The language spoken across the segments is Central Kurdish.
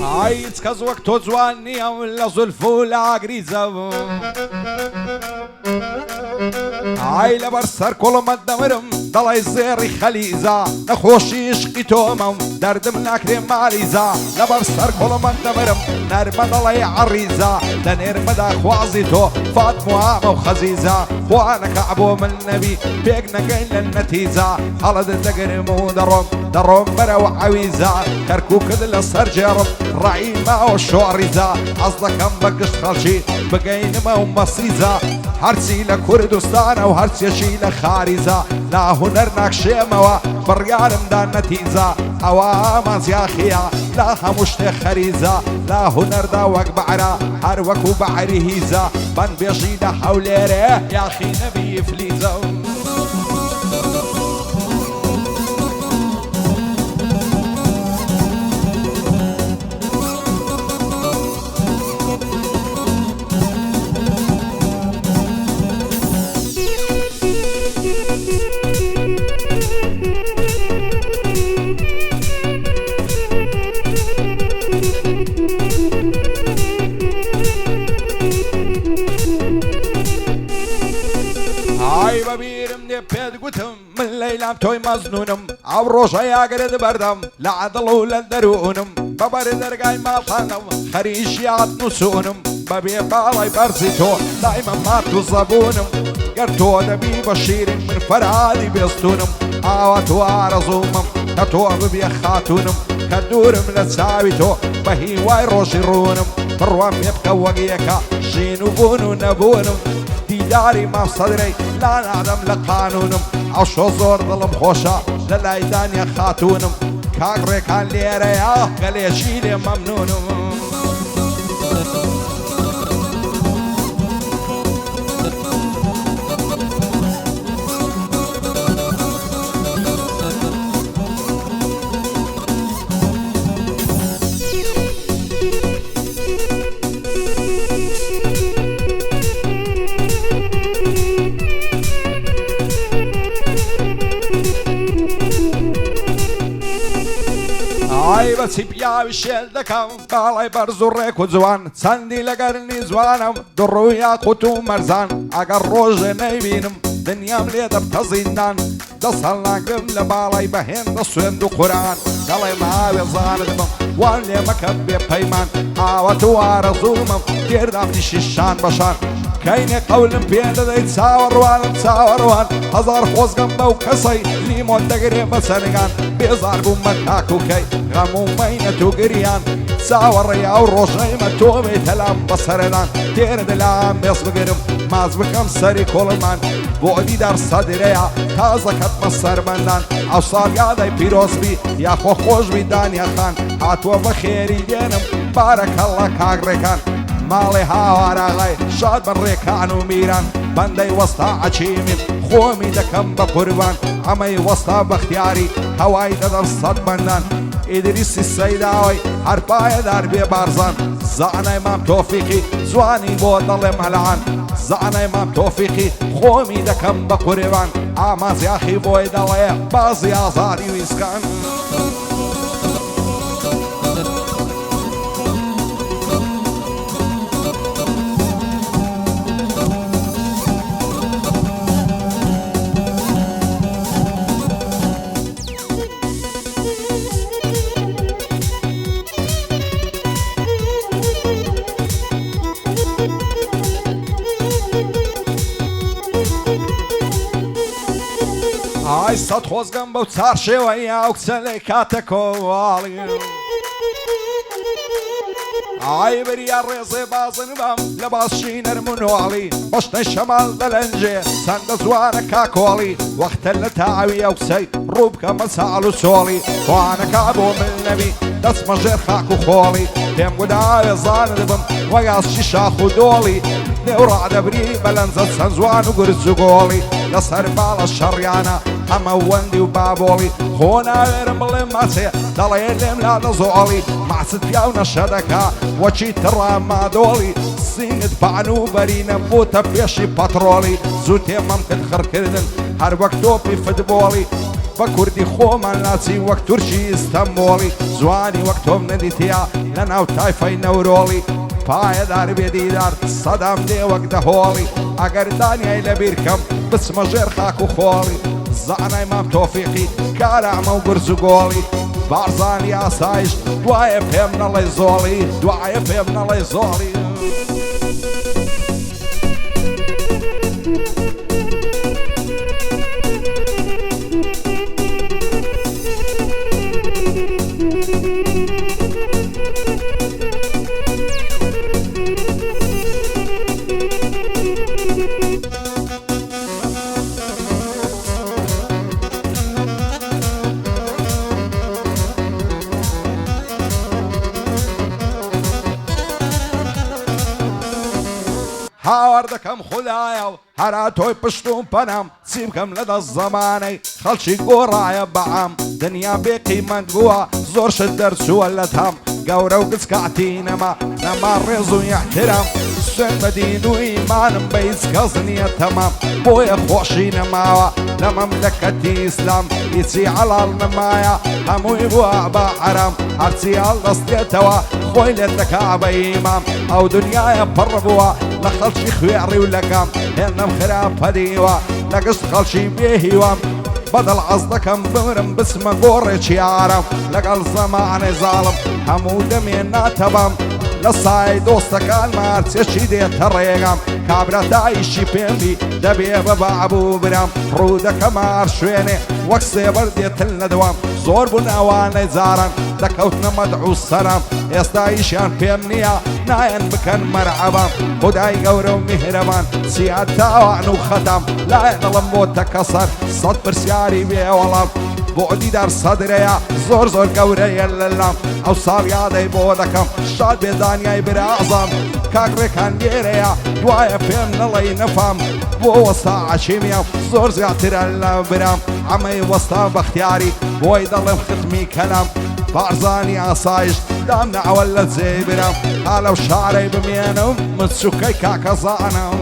عايز كزوك تزواني ولا زلفو لا غريزة عايلة برسر كل ما الدمرم ضلي زيري خليزة نخوشي شقي تومم دردم ناكرم ماليزة لبرسر كل ما الدمرم نرمى ضلي عريزة لنرمى دا خوازيتو فاطمة وخزيزة وانا كعبو من النبي بيقنا قيل النتيزة خلد الدقرمو دروم برا وعويزة كركوك دل سرجرم رعيمة وشعريزة أصدقا بقش خلشي بقين ما ومصيزة هرسي لكردستان وهرسي شي لخارزة لا هنرناك شيموا بريان مدان نتيزة أوامز يا خيا لا همشت خريزة لا هنر دا وق بعرا هر وكو بعري هيزة بان بيشي دا حوليره يا خي نبي فليزة من ليلة توي مزنونم او روشا يا قرد بردم لا عضلو لندرونم ببرد رقاي ما طنم خريش يعد نسونم ببي بالاي برزيتو دايما ما تصبونم قرتو دبي بشير من فرادي بيستونم اواتو عرزومم تتو ببي خاتونم كدورم لتساويتو بهي واي روشيرونم بروام يبقى وقيكا شينو بونو نبونم داري ما صدري لا نعدم لقانونم او شو زور ظلم خوشا للايدان يا خاتونم كاغري كان ليري يا قلي شيلي ممنونم عاي بس بيا بشيل دكام بالاي برزورك وزوان ساندي لقرني زوانم درو يا قطو مرزان اگر روز نيبينم دنيا مليدة بتزيندان دصلنا قبل لبالاي بهين دصوين دو قرآن دالي معاوي زاندم والي مكبي بيمان عاوتو عرزومم دير دافتي شيشان بشان كايني قول بيدا دي تساور هزار خوز قنبا وكسي ليمون دقري بسنقان بيزار بمتاكو كي غمو مينتو قريان تساور يا وروشي متوبي تلام بسردان تير دلام يصبقرم مازبكم سري كولمان بودي در صدريا تازه كت مصر بندان اوصال يادي بيروز بي يا خو خوش بي دانيا خان هاتوا بخيري بينم بارك الله كاغريكان مالي هاوارا غاي شاد بريكان وميران بندي وسطا عشيمين خومي دكم بقربان عمي وسطا باختياري هواي ددر صد بندان إدريس السيداوي هرباي دربي بارزان زعنا امام توفيقي زواني بودل ملعان زعنا امام توفيقي خومي دكم بقربان عماز يا اخي بويدل بازي ازاري ويسكان صد خوزگم با ترشه و یا اکسل کاتکوالی عای بری ریزه بازن بام لباس شینر منوالی باشن شمال دلنجه سند زوان کاکوالی وقت لتعوی اکسی روب کم سالو سولی وانا کابو من نبی دست مجر خاکو خولی تیم قدای زاند بم ویاس شیشا خودولی نورا دبری بلنزد سنزوان و گرزو گولی لسر بالا شریانا اما وندي وبابولي هونا غير ملماتي دليلم لا نزولي مع ستياونا شدكا وشي ترى ما دولي سيند بعنو برينا بوتا بيشي باترولي زوتي ممكن خركردن هر وقتو في فدبولي بە کوردی خۆمان ناچی وەک تورکی ئیستەمبۆڵی جوانی وەک تۆم نەدیتیا لە ناو تایفەی نەورۆڵی پایەدار بێدیدار سەدام دێ وەک دەهۆڵی ئەگەر دانیای لە بیرکەم بچمە ژێر خاک و خۆڵی زانای مام تۆفیقی کارامە و گورج و گۆڵی بارزانی ئاسایش دوایە پێم نەڵێ زۆڵی دوایە پێم نەڵێ زۆڵی هاوار دەکەم خودایە و هەرا تۆی پشتوم پەنام چی بکەم لەدەست زەمانەی خەڵکی گۆڕایە بەعام دنیا بێ قیمەت بووە زۆر شت دەرچووە لە تام گەورە و گچکاتی نەما نەما ڕێز و یەحترام سوێن بە دین و ئیمانم بە هیچ کەس نییە تەمام بۆیە خۆشی نەماوە لە مەملەکەتی ئیسلام هیچی حەڵاڵ نەمایە هەمووی بووە بە حەرام هەرچی هەڵدەستێتەوە خۆی لێت دەکا بە ئیمام ئەو دنیایە پڕ بووە لە خەڵکی خوێڕی و لەگەم هێنەم خراپە دیوە لە گشت خەڵکی بێهیوام بەدڵ عەز دەکەم بمرم بچمە گۆڕێکی ئارام لەگەڵ زەمانەی زاڵم هەموو دەمێ ناتەبام لە سای دۆستەکان مارچێکی دێتە ڕێگام کابرا دایشی پێمی دەبێ بە بابوو برام ڕوو دەکەمار شوێنێ وەک سێبەر دێتن لە دوام زۆر بوون ئەوانەی جاران دەکەوتنە مەدعوو سەرام ئێستا ئیشیان پێم نییە نایەن بکەن مەرعەبام خودای گەورە و میهرەبان چیان تاوان و خەتام لایە دڵم بۆتە کەسەر سەد پرسیاری بێوەڵام بۆ دیدار سەدرەیە زۆر زۆر گەورەیە لەلام ئەو ساڵ یادەی بۆ دەکەم شاد بێدانیای برازام کاکڕێکان لێرەیە دوایە پێم نەڵێی نەفام بۆ وەستا عەشیمیە زۆر زیاترە لە برام ئەمەی وەستا بەختیاری بۆی دەڵێم ختمی کەلام بارزانی ئاسایش دام نەعەوە لە جێ برام تا لەو شارەی بمێنم مچووکەی کاکەزانم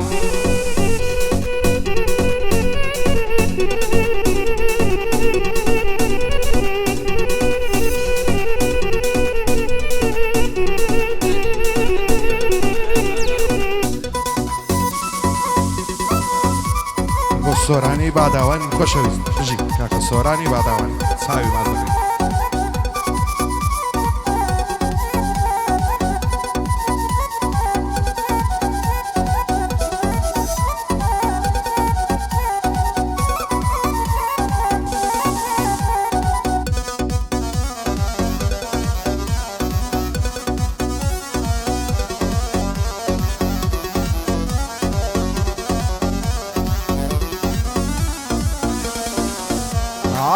سۆرانی باداوان خۆشەویست بژی کاکە سۆرانی باداوان چاوی مازەکەی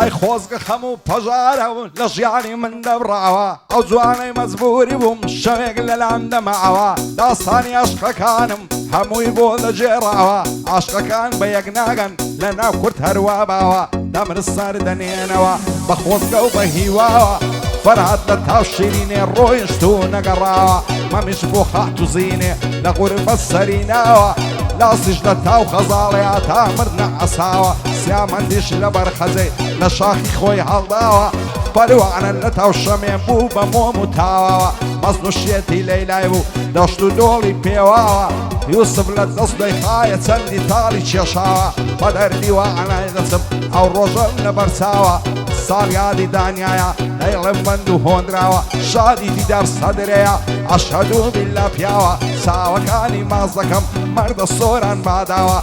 ئای خۆزگە خەم و پەژارە و لە ژیانی من دەبڕاوە ئەو جوانەی مەجبوری بووم شەوێک لەلام دەماوە داستانی عاشقەکانم هەمووی بۆ دەجێڕاوە عاشقەکان بە یەک ناگەن لە ناو کورد هەروە باوە دەمر سەر دەنێنەوە بە خۆزگە و بە هیواوە فەرهاد لە تاو شیرینێ ڕۆیشت و نەگەڕاوە مەمیش بۆ خات و زینێ لە غوربە سەری ناوە لاسیش لە تاو خەزاڵەیە تا مردنە ئەساوە سیامەندیش لە بەرخەجەی لە شاخی خۆی هەڵداوە پەروانە لە تاو شەمێن بوو بە مۆم و تاوەوە مەزن و شێتی لەیلای بوو دەشت و دۆڵی پێواوە یوسف لە دەست دەیخایە چەندی تاڵی کێشاوە بە دەردیوانای دەچم ئەو ڕۆژەم لە بەرچاوە ساڵ یادی دانیایە دەیڵێم بەند و هۆنراوە شادی دیدار سەدرەیە ئەشهەد و بیللا پیاوە چاوەکانی ماز دەکەم مەردە سۆران باداوە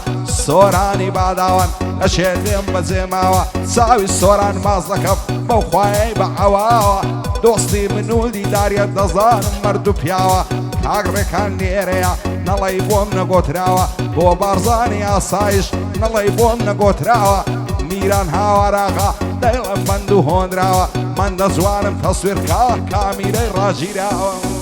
سۆرانی باداوان لە شێدێم بەجێماوە چاوی سۆران ماز دەکەم بەو خوایەی بە ئەواوە دۆستی من و دیداریە دەزانم مەرد و پیاوە کاگڕێکان لێرەیە نەڵێی بۆم نەگۆتراوە بۆ بارزانی ئاسایش نەڵێی بۆم نەگۆتراوە میران هاوارەغا دەیڵێم بەند و هۆنراوە من دەزوانم تەسوێرکە کامیرەی ڕاگیراوە